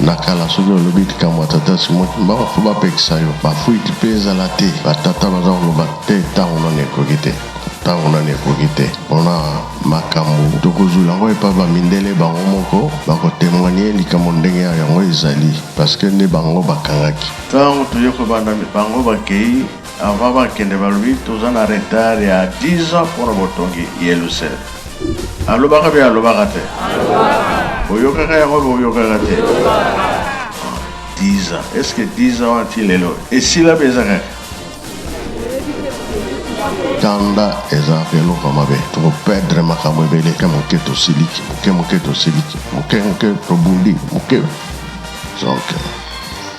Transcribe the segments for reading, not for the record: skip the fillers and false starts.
nakala soki olobi likambo tata simo mbako bapekisa yo bafuiti mpe ezala te batata baza koloba te ntango nani ekoki te ntango nani ekoki te mpona makambo tokozula yango epa bamindele bango moko bakotémoigne likambo ndenge yango ezali parceke nde bango bakangaki ntango toyoka bango bakei avant bakende balobi toza na retard ya 10 ans mpona botongi yelusele alobaka mpe alobaka te oyokaka yango mpe oyokaka te 10 ans est ce que 10 ans ati lelo esila mpe eza kaka kanda eza eloko mabe tokoperdre makambo ebele ke moke tosiliki moke tosiliki moke tobundi moke donc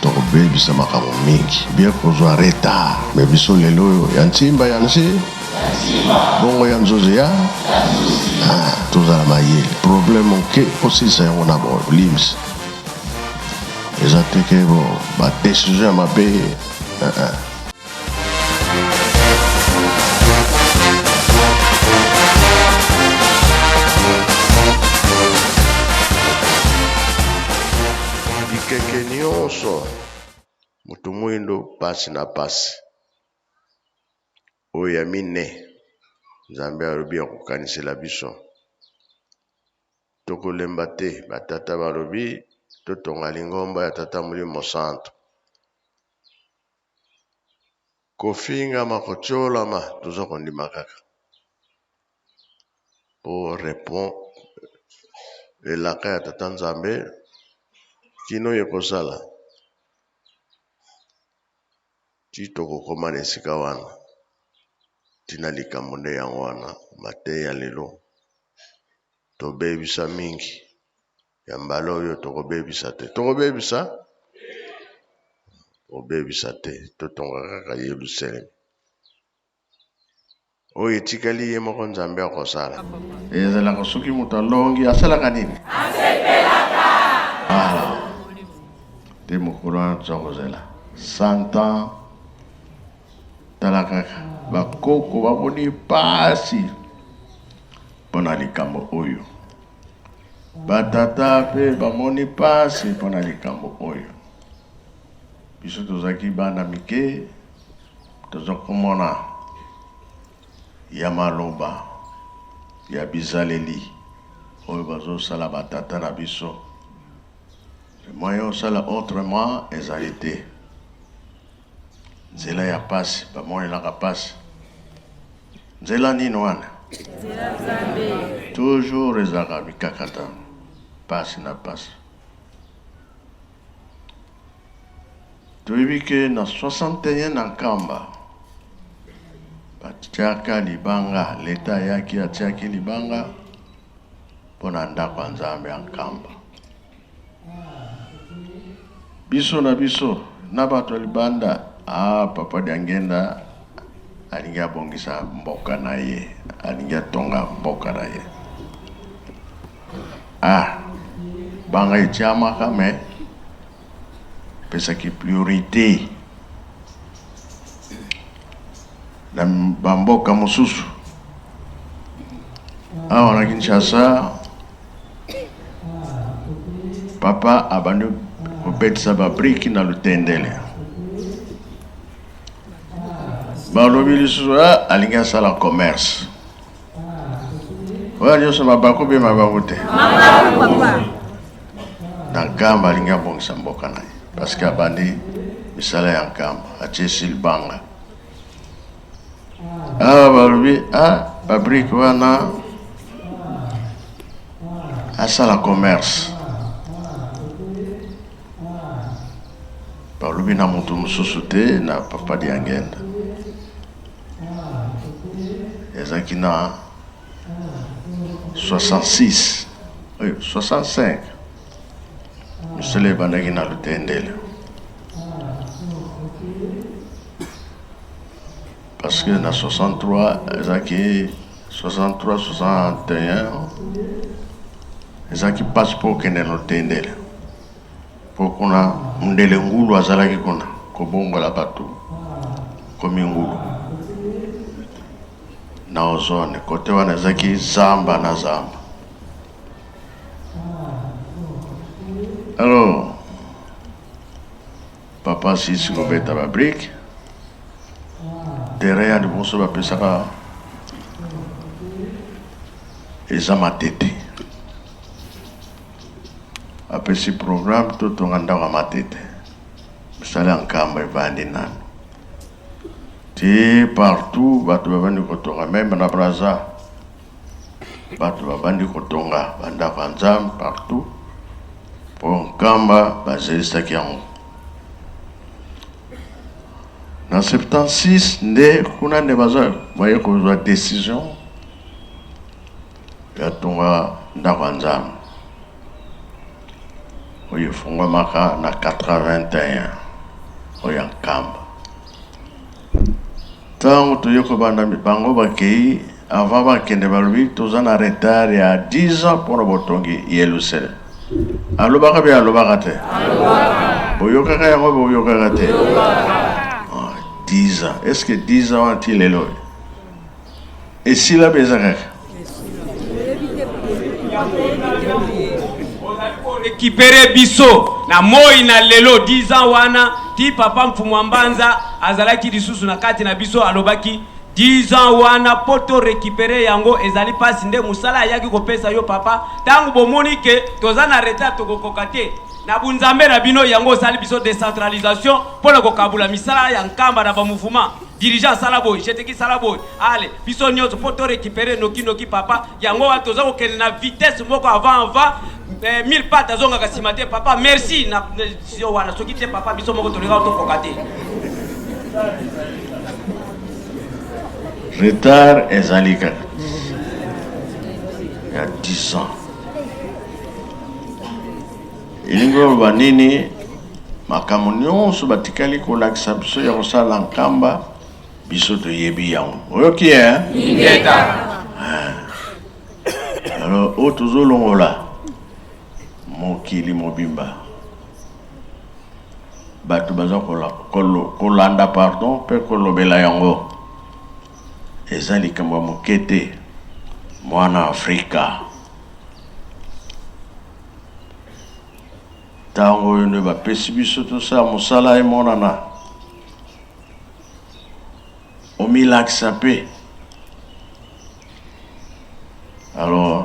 tokobebisa makambo mingi bien kozwa retard me biso lelo oyo ya ntimba ya nse bongo ya nzozo ya tozala mayele problème moke osilisa yango na bolims eza teke bo badesizio ya mabe keke nyonso moto mwindo pasi na pasi oyo ya mine nzambe alobi akokanisela biso tokolemba te batata balobi totonga lingomba ya tata molimo santo kofingama kotiolama toza kondima kaka po repon elaka ya tata nzambe kino ekosala ti tokokoma na esika wana tina likambo nde yango wana mateya ya lelo tobebisa mingi ya mbala oyo tokobebisa te tokobebisa te totonga kaka yelusalemi oyo etikali ye moko nzambe akosala ezalaka soki moto alongi asalaka nini te mokolo wana toza kozela 100 ans tala kaka bakoko bamoni pasi mpona likambo oyo batata mpe bamoni pasi mpona likambo oyo biso tozalaki bana mike toza komona ya maloba ya bizaleli oyo bazosala batata na biso moyen osala autrement ezali te nzela ya pasi bamonelaka pasi nzela nini wana toujours ezalaka bikakata pasi na pasi toyebi ke na 61 na nkamba batiaka libanga leta yaki atiaki libanga mpona ndako ya nzambe ya nkamba biso na biso na bato libanda papa Diangenda alingi abongisa mboka na ye alingi atonga mboka na ye banga etiamaka me pesaki priorité na bamboka mosusu awa na Kinshasa papa abandi kopetisa babriki na lutendele balobi lisusu alingi asala commerce oyo nyonso mabako mpe mabako te na nkamba alingi abongisa mboka na ye parceke abandi misala ya nkamba atie silibanga awa balobi babriki wana asala commerce balobi na moto mosusu te na papa Diangenda ezalaki na 66 65 misala ebandaki na lutendele parce que na 63 ezalaki 63 61 ezalaki pasi mpo okende na lutendele mpo kuna mundele ngulu azalaki kuna kobongola bato komi ngulu na ozone kote wana ezalaki zamba na zamba alors pasi isi kobeta ba brique terrain ya liboso bapesaka eza matete apesi programme totonga ndako ya matete misala ya nkamba evandi nano te partout bato babandi kotonga meme na Braza bato babandi kotonga bandako ya Nzambe partout po nkamba bazelisaki yango na 76 nde kuna nde baza baye kozwa décision ya tonga ndako ya Nzambe oyo efungwamaka na 81 oyo ya nkamba ntango toyoko banda bango bakei avant bakende balobi toza na retard ya 10 ans mpona botongi Yelusalem alobaka be alobaka te boyokaka yango boyokaka te 10 ans est-ce que 10 ans anti lelo esila beza kaka récupérer biso na moi na lelo 10 ans wana ti papa mfumu mbanza azalaki lisusu na kati na biso alobaki 10 ans wana poto récupérer yango ezali pasi nde musala yaki kopesa yo papa tangu bomoni ke toza na retard tokokoka te na bunzambe na bino yango sali biso décentralisation pona kokabula misala ya nkamba na ba mouvement dirigeant sala boy jeteki sala boy ale biso nyonso poto récupérer noki papa yango wa toza kokende na vitesse moko avant 1000 pas tazonga kasima te papa merci na sio wana soki te papa biso moko tolinga tokoka te retard ezali kaka ya 10 ans elingi oloba nini makambo nyonso batikali kolakisa biso ya kosala nkamba biso toyebi yango oyoki ye ingeta alors oyo tozolongola mokili mobimba bato baza kolanda pardon mpe kolobela yango eza likambo ya moke te mwana Afrika ntango oyo nde bapesi biso tosala mosala emonana omilakisa mpe alors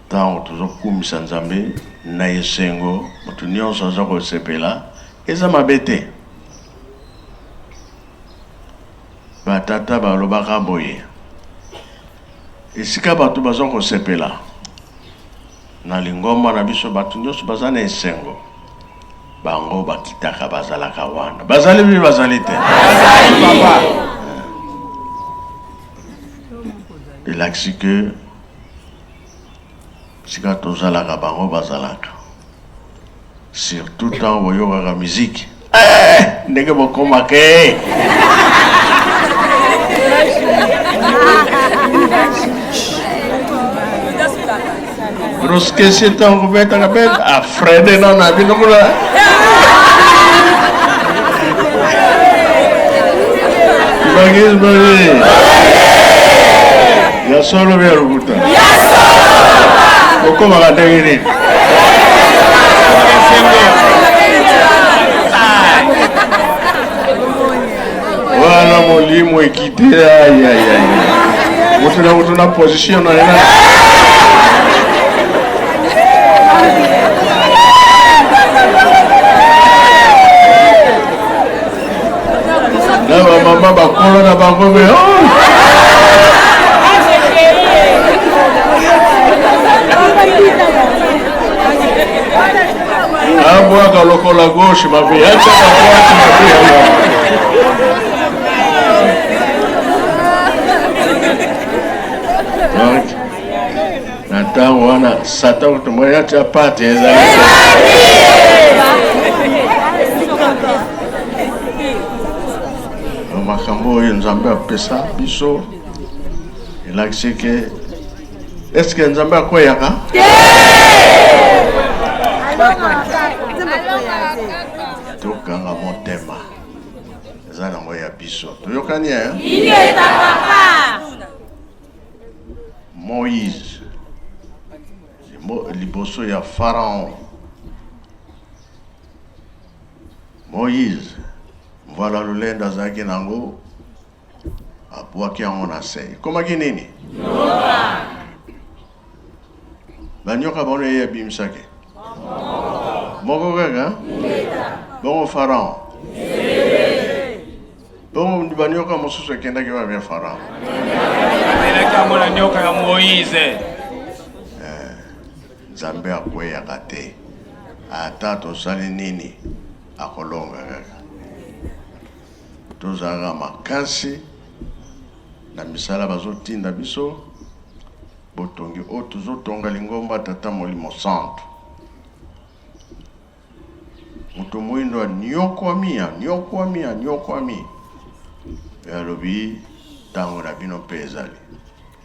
ntango tozokumisa Nzambe na esengo moto nyonso aza kosepela eza mabe te batata balobaka boye esika bato baza kosepela na lingomba na biso bato nyonso baza na esengo bango bakitaka bazalaka wana bazali bi bazali te papa elakisi ke sika tozalaka bango bazalaka surtout ntango boyokaka miziki ndenge bokomake roskesi ntango betaka beta afrede nana binokula bagizbari yasolo be rubuta okomaka ndenge nini wana molimo ekite moto na position na ena na bamama bakolo na bango be abwaka lokola gauche mabe acha bakwati mabe na ntango wana sata kutumboya acha pati ezali makambo oyo Nzambe apesa biso elakisi ke eske Nzambe akweyaka tokanga motema eza nango ya biso toyokani Moïse liboso ya Pharaon Moïse voilà lulenda zake nango apuaki amona sei komaki nini banyoka bono ye bimsake moko kaka bongo Pharaon bongo banyoka mosusu ekendaki babia Pharaon eleki amona nyoka ya Moïse Nzambe akweyaka te ata tosali nini akolonga kaka tozalaka makasi na misala bazotinda biso botongi o tozotonga lingomba tata molimo santo mutu mwindo anyokwami yalobi tango na bino mpe ezali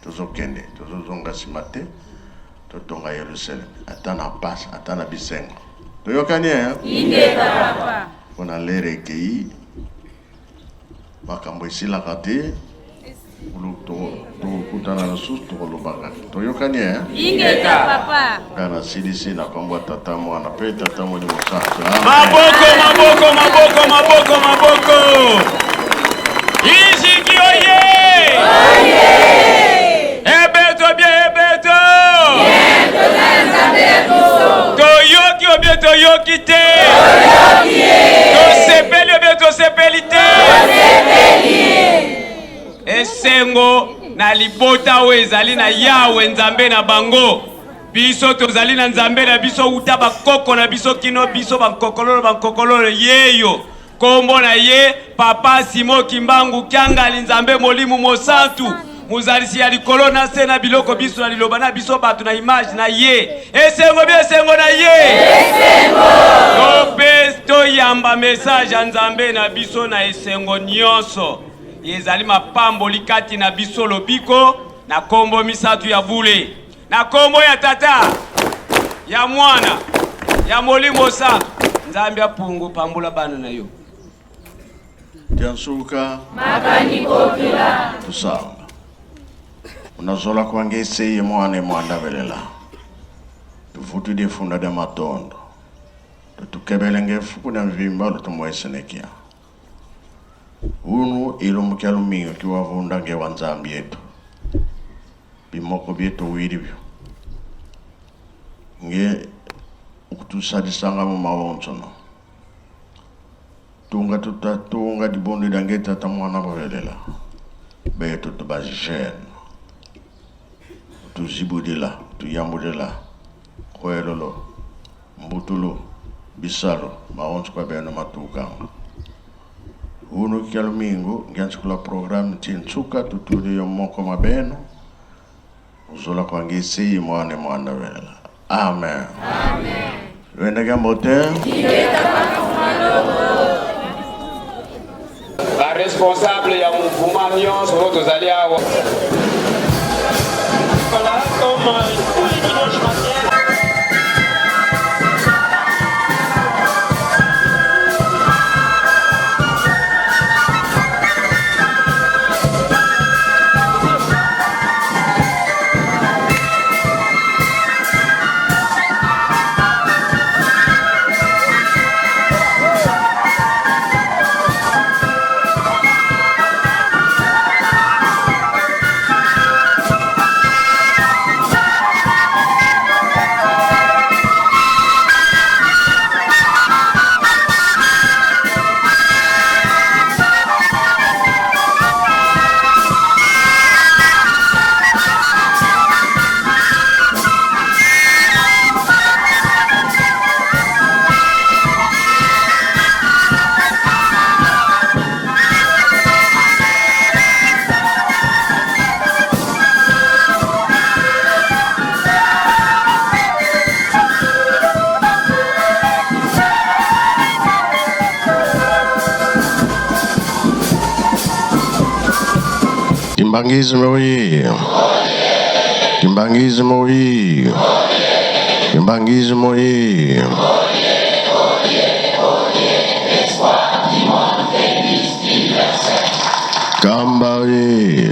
tozokende tozozonga nsima te totonga Yerusalem ata na pasi ata na bisengo toyokani mpona lere ekei makambo esilaka te tokutana na susu tokolobaka toyokani kana silisi na kombo ya tata mwana mpe tata molimo santo maboko Iziki oye ebeto toyoki obie toyoki te tosepeli obie tosepeli te esengo na libota oyo ezali na Yawe Nzambe na bango biso tozali na Nzambe na biso uta bakoko na biso kino biso bankokololo yeyo kombo na ye Papa Simo Kimbangu Kiangali Nzambe Molimo Mosantu muzalisi ya likolo na se na biloko biso na liloba na biso batu na image na ye esengo na ye to yamba message ya Nzambe na biso na esengo nyonso ezali mapambo likati na biso lobiko na kombo misatu ya bule na kombo ya tata ya mwana ya Molimo Santu Nzambe apungu pambula bana na yo tiansuka makani kopila tusanga unazola kwangese ye mwana belela tufutu de funda de matondo tukebelenge fuku na mvimba lutumwesenekia unu ilumukia lumingo kiwavunda nge wanzambi yetu bimoko byetu wiribyo nge ukutusalisanga mu mawonsono tunga dibondo dange tata mwana bavelela beto tubajishene tuzibudila tuyambudila kwelolo mbutulu bisalo maonso kwa beno matuka uno kialumingo ngiansikula program tinsuka tutuli yomoko mabeno uzola kwa ngisi mwana vela amen wenda gambote la responsable ya mouvement nyonso oyo tozali awa Kimbangizme oye Kimbangizme oye Kimbangizme oye Kamba oye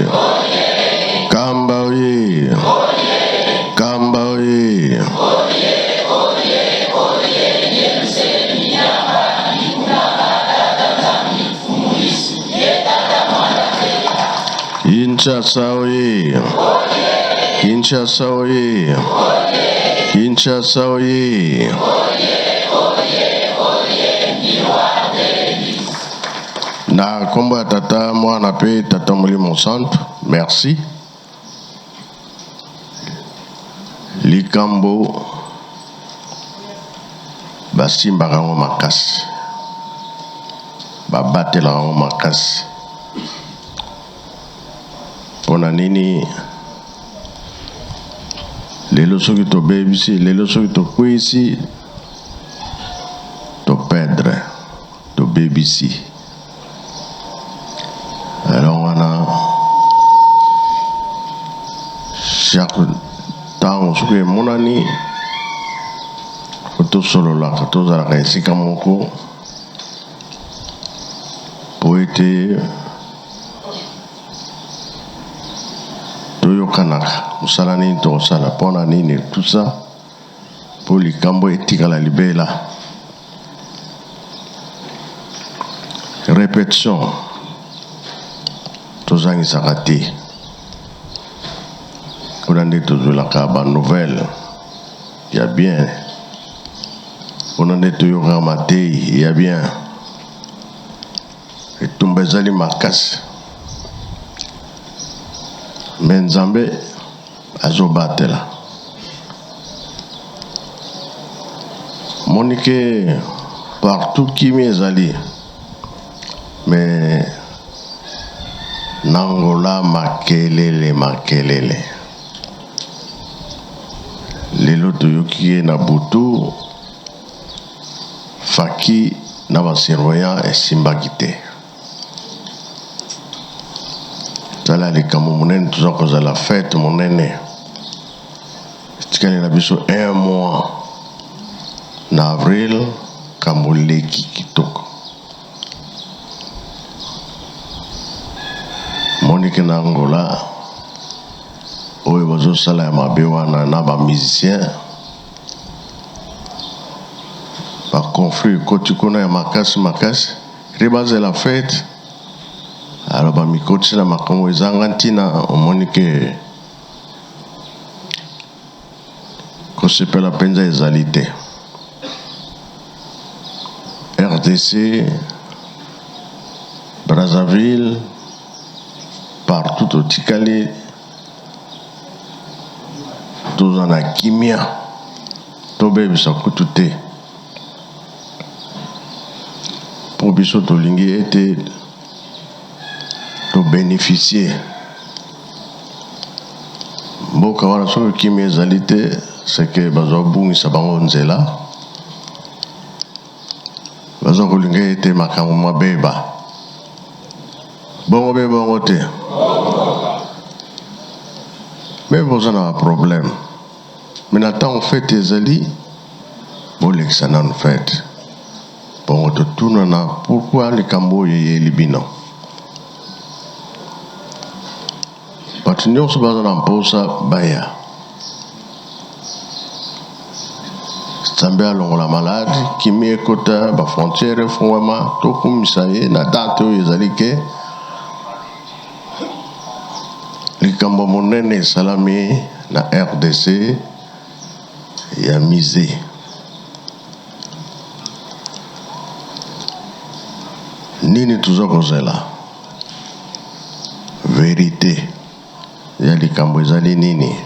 Kamba oye Kamba oye Kinshasa oye! Kinshasa oye! Kinshasa oye! Na kombo ya tata mwana pe tata Molimo Centre, merci. Likambo basimbaka yango makasi, babatelaka yango makasi. Pona nini lelo soki tobebisi, lelo soki tokwisi, toperdre, tobebisi. Alors wana chaque temps soki emonani tosololaka tozalaka esika moko po ete toyokanaka mosala nini tokosala mpona nini, tout ça po likambo etikala libela. Répétition tozangisaka te, kuna nde tozwelaka banouvelle ya bien, kuna nde toyokaka matei ya bien. Etumba ezali makasi, me Nzambe azobatela. Monike partout kimi ezali, me nangola makelele makelele. Lelo toyoki ye na butu, faki na basurveillant esimbaki te. Tala likambo monene toza kozala fête monene. Tikali na biso 1 mois na avril kamoleki kitoko. Monique na Angola oyo bazosala ya mabe wana na bamusicien, baconflit ekoti kuna ya makasi makasi, rebazela fête. Alors bamikoti na makambo ezanga ntina, omoni ke kosepela mpenza ezali te. RDC, Brazzaville, partout otikali toza na kimia, tobebisa kutu te. Po biso tolingi ete to bénéficier mboka wana soki kimia ezali te, seke bazobungisa bango nzela, baza kolinga ete makambo mabeba bongo be bongo te. Me boza na problème, me na ntango fete ezali bolekisa nanu fete bongo totuna na pourquoi likambo oyo eyeli bino. Bato nyonso baza na mposa baya, Nzambe alongola maladi, kimi ekota, bafrontiere efungwama, tokumisa ye na date oyo ezali ke likambo monene esalami na RDC ya mise. Nini toza kozela? Verite ya likambo ezali nini?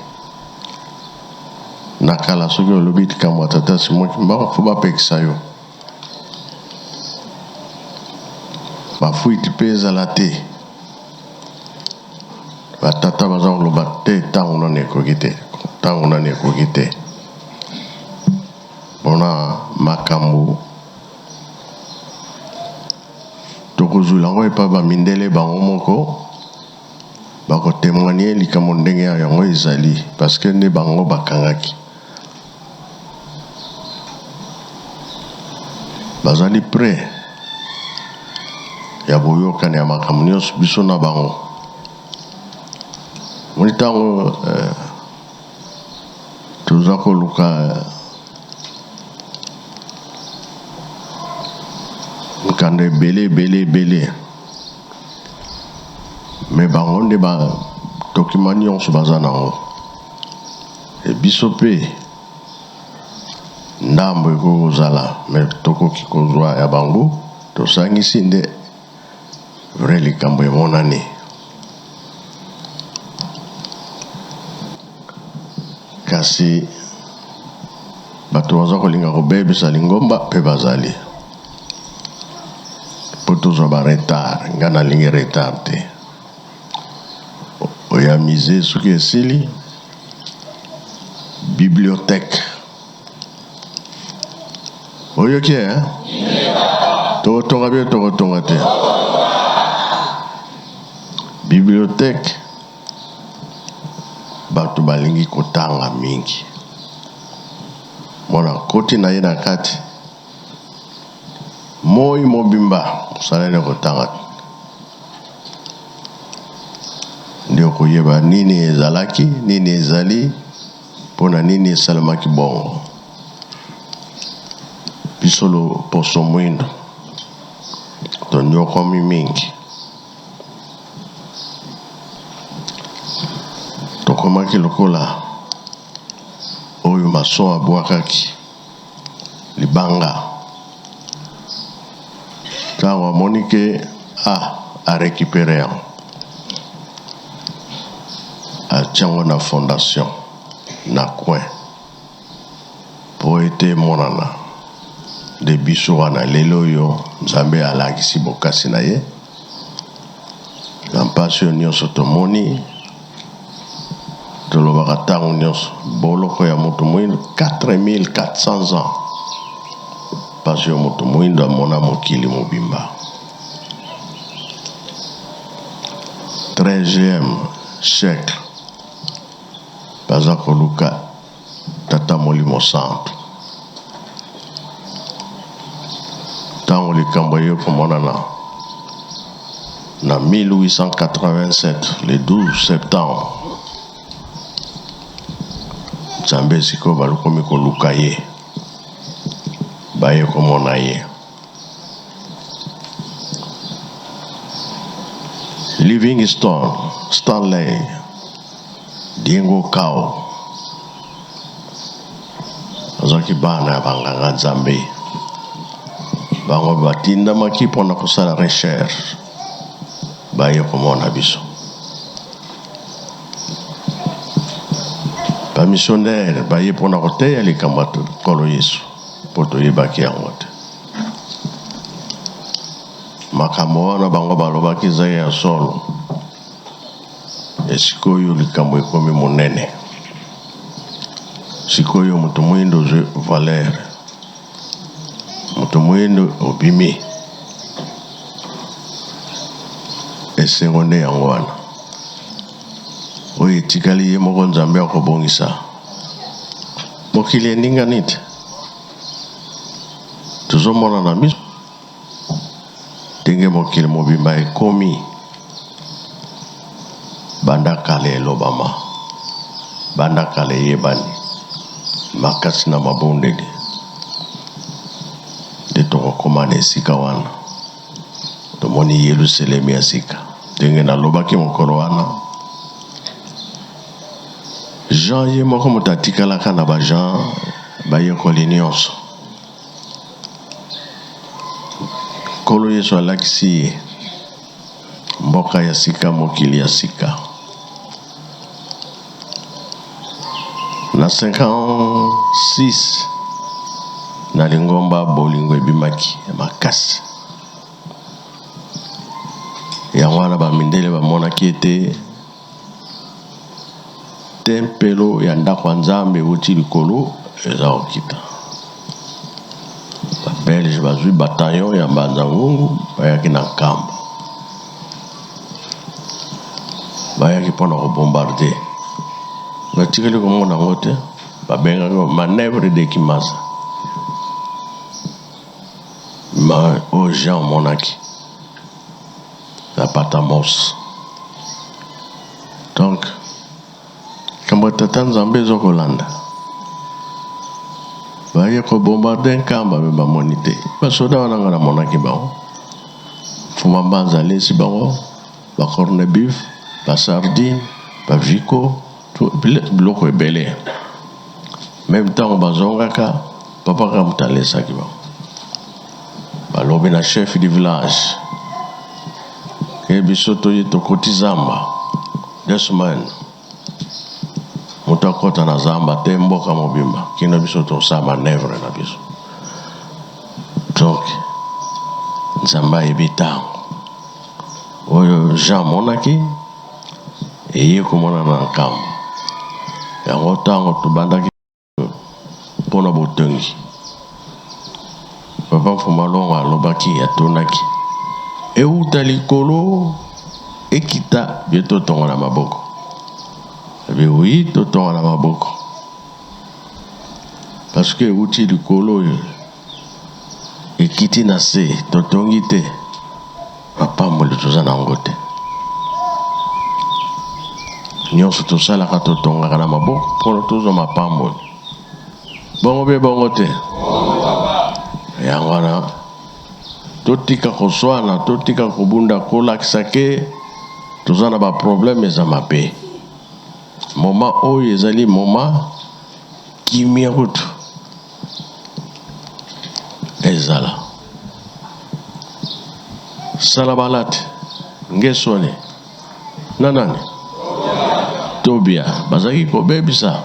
Nakala soki olobi likambo atata simoki mbako fo bapekisa yo, bafuiti mpe ezala te. Batata baza koloba te ntango nani ekoki te, ntango nani ekoki te. Mpona makambo tokozwila yango epa bamindele bango moko, bakotémoigner likambo ndenge yango ezali, parce que nde bango bakangaki. Bazali prêt ya boyokani ya makambo nyonso biso na bango. Moni ntango toza koluka nkanda ebele ebele ebele, me bango nde ba document nyonso baza nango e biso mpe ndambo ekozala me tokoki kozwa ya bango tosangisi nde vrai likambo emonani kasi bato baza kolinga kobebisa lingomba mpe bazali po tozwa baretard nga nalingi retard te oyamize soki esili bibliothèque oyoki tokotonga bie tokotonga te bibliothèque bato balingi kotanga mingi mwana koti na ye na kati moi mobimba osalele kotanga ndio koyeba nini ezalaki nini ezali mpona nini esalemaki bongo biso loposo mwindo tonyokomi mingi tokomaki lokola oyo mason abwakaki libanga ntango amoni ke arécupéré yango atiango na fondation na coin po ete emonana de biso wana lelo oyo nzambe alakisi bokasi na ye na mpasi oyo nyonso tomoni tolobaka ntango nyonso boloko ya moto mwindo 4400 ans mpasi oyo moto mwindo amona mokili mobimba 13e siècle baza koluka tata molimo santo ntango likambo ye komonana na 1887 le 12 septembre nzambe sikoyo balukomi koluka ye baye komona ye Livingstone Stanley Diego Cao azalaki bana ya banganga nzambe bango batindamaki mpona kosala recherche baye komona biso bamissionnaire baye mpona koteya likambo ya nkolo yesu mpo toyebaki yango te makambo wana bango balobaki eza ya solo esikoyo likambo ekomi monene sikoyo moto mwindo ozwi valeur moto mwindo obimi esengo nde yango wana oyo etikali ye moko nzambe akobongisa mokili endingani te tozomona na miso ndenge mokili mobimba ekomi banda kale elobama banda kale eyebani makasi na mabondeli nde tokokoma na esika wana tomoni yelusalemi ya sika ndenge nalobaki mokolo wana Jean ye moko moto atikalaka na bajean bayekoli nyonso nkolo yesu alakisi ye mboka ya sika mokili ya sika na 56 na lingomba bolingo ebimaki ya makasi yango wana bamindele bamonaki ete tempelo ya ndako ya nzambe euti likolo eza kokita babelge bazwi bataillon ya mbanza-ngungu bayaki na nkamba bayaki mpona kobombarde batikali komona yango te babengaki manœuvre de Kimasa oyo Jean omonaki na Patmos donc kambo tata nzambe ezokolanda baye kobombarde nkamba me bamoni te basoda wana nga namonaki bango mfuma mbanza alesi bango bacorne bif ba sardine, ba vico, biloko ebele. Même temps bazongaka papa ka mutalesaki ba. Balobi na chef du village. Ke biso toyi tokoti zamba 2 semaines. Mutakota na zamba te mboka mobimba. Kino biso tosa manevre na biso. Donc nzamba ebitango. Oyo Jean monaki eye komona na nkamba. Yango tango tobandaki pona botongi. Papa Mfumalongo alobaki atonaki. Euta likolo ekita bieto tongo na maboko. Ebe oui to tongo na maboko. Parce que euti likolo ekiti na se totongi te. Mapamboli toza nango te. Nyonso tosalaka totongaka na maboko mpona tozwa mapamboli. Bongo be bongo te. Yango wana totika koswana, totika kobunda kolakisa ke toza na baproblème eza mabe. Moma oyo ezali moma kimia kutu ezala salabalate ngesone nanani Tobia bazaki kobebisa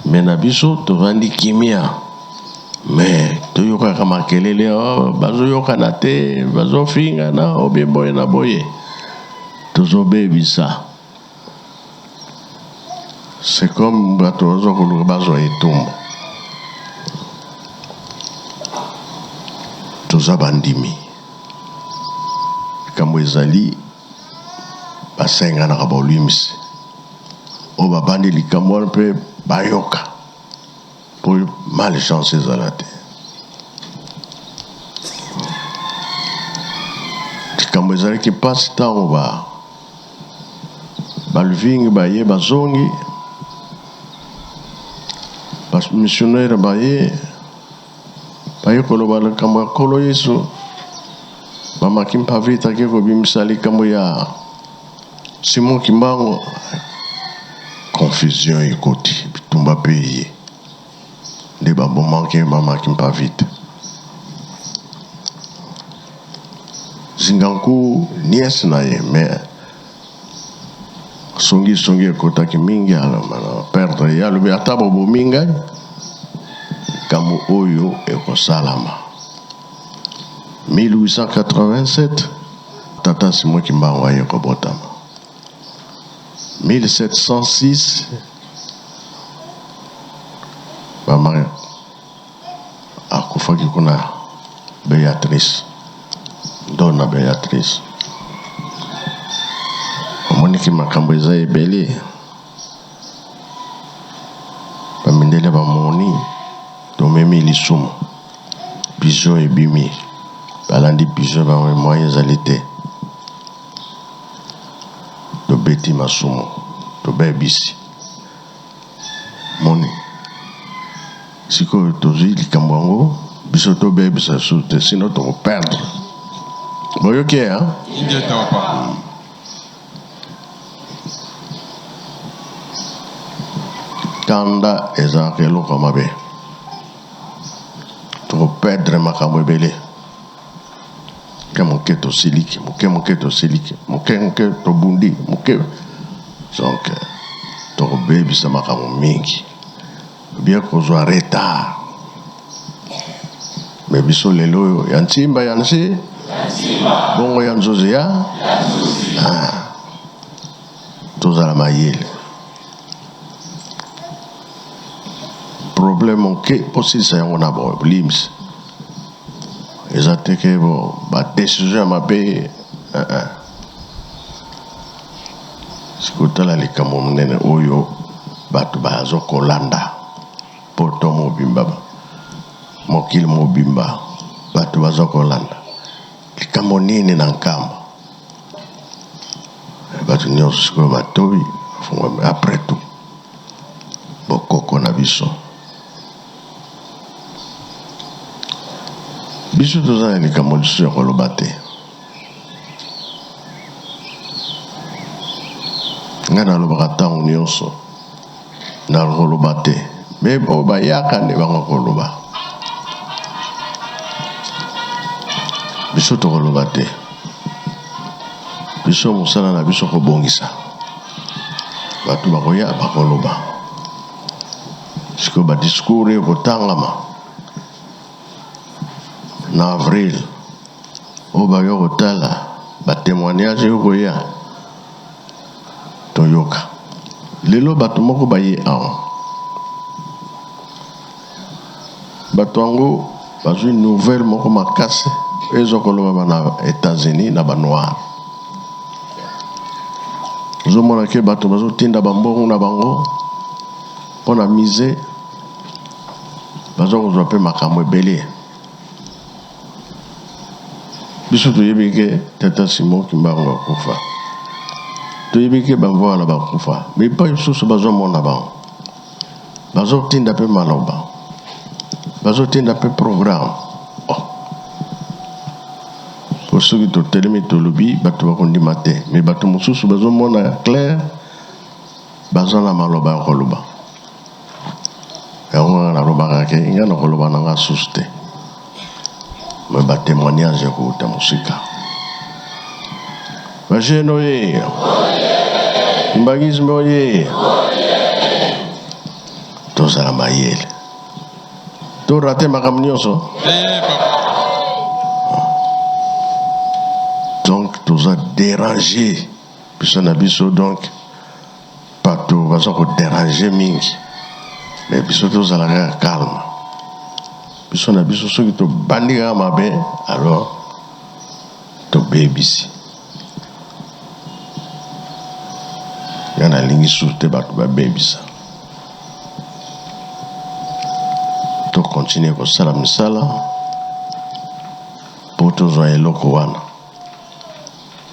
mais na biso tovandi kimia mais toyokaka makelele bazoyokana te bazofingana obeboye na boye tozobebisa. C'est comme bato bazokoluka bazwa etumbu toza bandimi kambo ezali basenganaka baolimisi oyo babandi likambo wana mpe bayoka po malchance ezala te. Likambo ezalaki mpasi ntango baluvingi baye bazongi bamissionnaire baye koloba likambo ya nkolo Yesu bamaki mpavita ke kobimisa likambo ya Simon Kimbangu. Confusion ekoti bitumba mpe ye nde babomaki bamaki mpavita. Zinganku niese na ye mais songi ekotaki mingi alamana perdre ye alobi ata bobomi ngai likambo oyo ekosalama. 1887 tata Simon Kimbangu aye kobotama. 1706 mama akufaki kuna Beatrice Dona Beatrice. Omoniki makambo eza ebele bamindele bamoni tomemi lisumu pigeon ebimi balandi pigeon bamoye ezali te tobeti masumu tobebisi moni sikoyo tozwi likambo yango biso tobebisa su te sino tokoperdre boyoki kanda ezalaka eloko mabe tokoperdre makambo ebele moke tosiliki moke tobundi moke donc tokobebisa makambo mingi bien kozwa retard mais biso lelo oyo ya ntimba ya nse bongo ya nzozi ya tozala mayele problème oke posilisa yango na bolimisi eza teke badesizio ya mabe sikotala likambo monene oyo bato bazokolanda poto mobimba mokili mobimba bato bazokolanda likambo nini na nkamba bato nyonso sikoyo batoyi après tout bokoko na biso biso tozali likambo lisusu ya koloba te. Ngai nalobaka ntango nyonso na koloba te, me oyo bayaka nde bango koloba. Biso tokoloba te, biso mosala na biso kobongisa bato bakoya bakoloba. Siko badiscours ekotangama na avril oyo bayo kotala batémoignage ekoya toyoka. Lelo bato moko baye awa, bato yango bazwi nouvelle moko makasi ezokoloba na États-Unis na banoir. Ozomona ke bato bazotinda bambongo na bango mpona mise, bazokozwa mpe makambo ebele. Biso toyebi ke Tata Simon Kimbangu akufa, toyebi ke bamvoala bakufa, me pa lisusu bazomona bango, bazotinda mpe maloba, bazotinda mpe programme. Po soki totelemi tolobi bato bakondima te, me bato mosusu bazomona clair, baza na maloba ya koloba. Yango nga nalobaka ke nga na koloba na nga susu te, me batémoignage ya kouta mosika. Bajene oye, Kimbangisme oye, tozala mayele torate makambo nyonso. Donc toza déranger biso na biso, donc bato baza kodéranger mingi, mais biso tozalaka calme. Biso na biso soki tobandi kaka mabe, alors tobebisi. Nga nalingi susu te bato babebisa. Tokontinue kosala misala po tozwa eloko wana.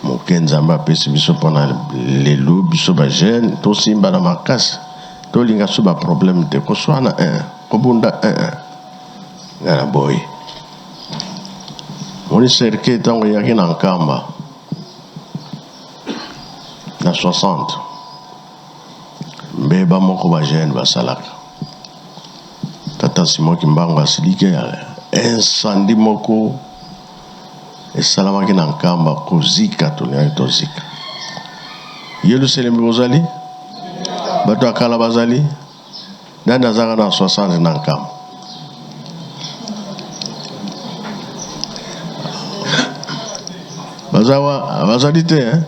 Moke Nzambe apesi biso mpona lelo biso bajene tosimba na makasi, tolinga so baproblème te, koswana kobunda nga na boye. Moni serke ntango yaki na Nkamba na 60, mbeba moko bajene basalaka. Tata Simon Kimbangu asilike incendie moko esalamaki na Nkamba, kozika tolingaki tozika. Yelusalemi bozali, bato akala bazali, nani azaka na 60 na Nkamba? Bazali te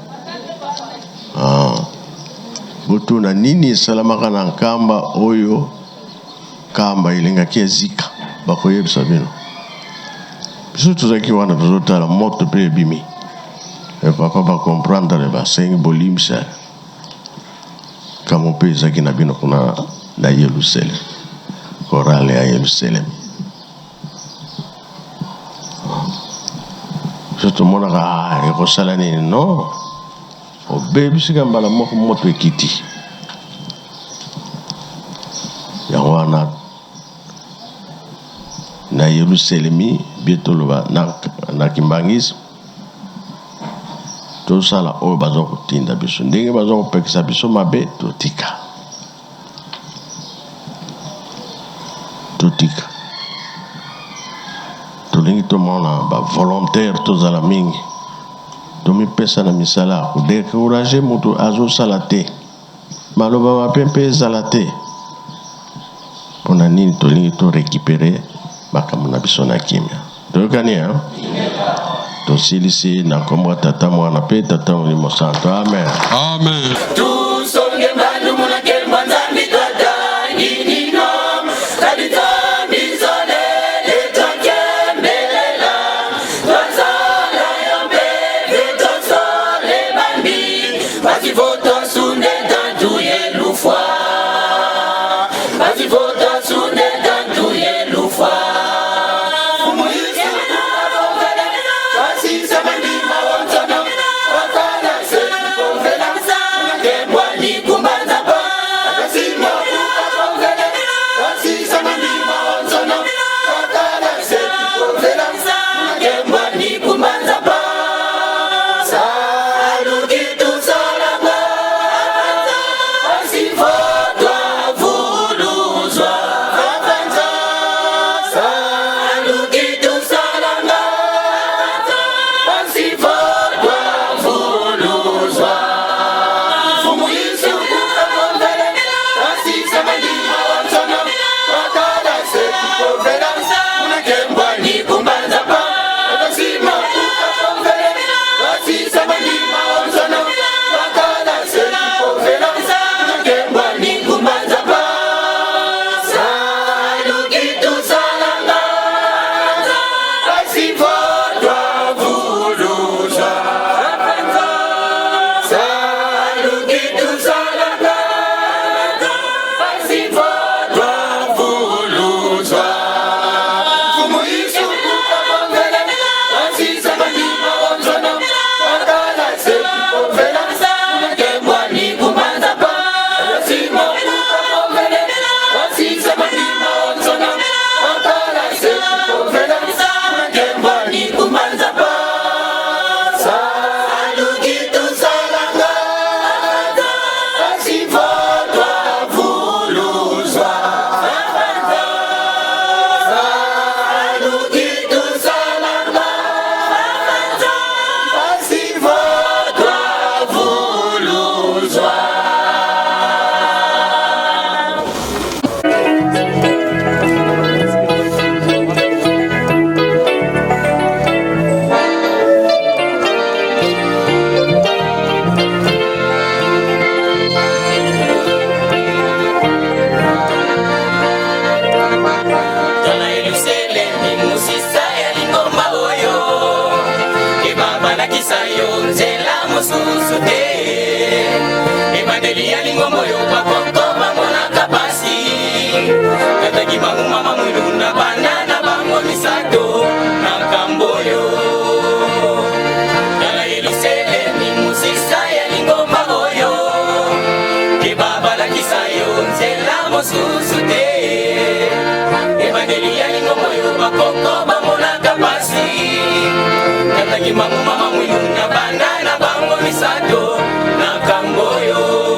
boto na nini esalamaka na Nkamba oyo Nkamba elingaki ezika, bakoyebisa bino. Biso tozaki wana tozotala moto mpe ebimi, papa bakomprendre basengi bolimisa kamo mpe ezaki na bino kuna na Yerusalem, korale ya Yerusalem. So tomonaka ekosala nini? Non, obebisika mbala moko moto ekiti. Yango wana na Yerusalemi bietoloba na Kimbangisme tosala oyo baza kotinda biso, ndenge baza kopekisa biso mabe totika. Tolingi tomona ba volontaire tozala mingi, tomipesa na misala kodécourager moto azosala te, maloba mabe mpe ezala te. Mpona nini tolingi to récupérer makambo na biso na kimia. Toyokani tosilisi na kombo Tata Mwana mpe Tata Molimo Santo. Amen. Amen. Get Ebandeli ya lingombo yo bakoko bamona kapasi kataki bangu mama mwilu na banana bango misato na kamboyo Yala yelisele ni musisa ya lingomba oyo Kebaba la kisayo nzela mosusu te Ebandeli ya lingombo yo bakoko bamona kapasi kataki bangu mama mwilu na banana bango misato na kamboyo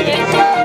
Thank you.